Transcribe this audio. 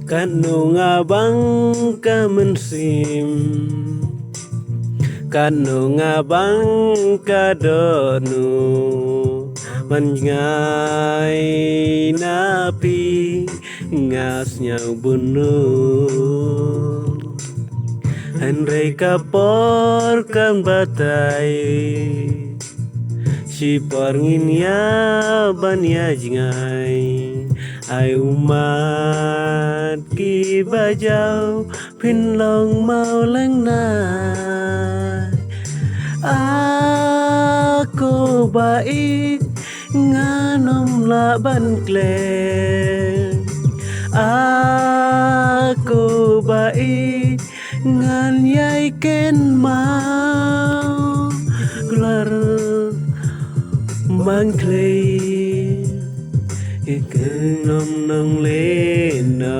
Kanu ngabang ka mensim, kanu ngabang ka donu, mengai napi ngasnya bunuh. Henry kapor kan batai, si porngin ya ban ya jingai. Ai umat ki bajau pinlong mau leng nai. Aku baik nganom la ban kleng. Aku baik ngan yai ken mau gelar ban kleng. Nom nong le na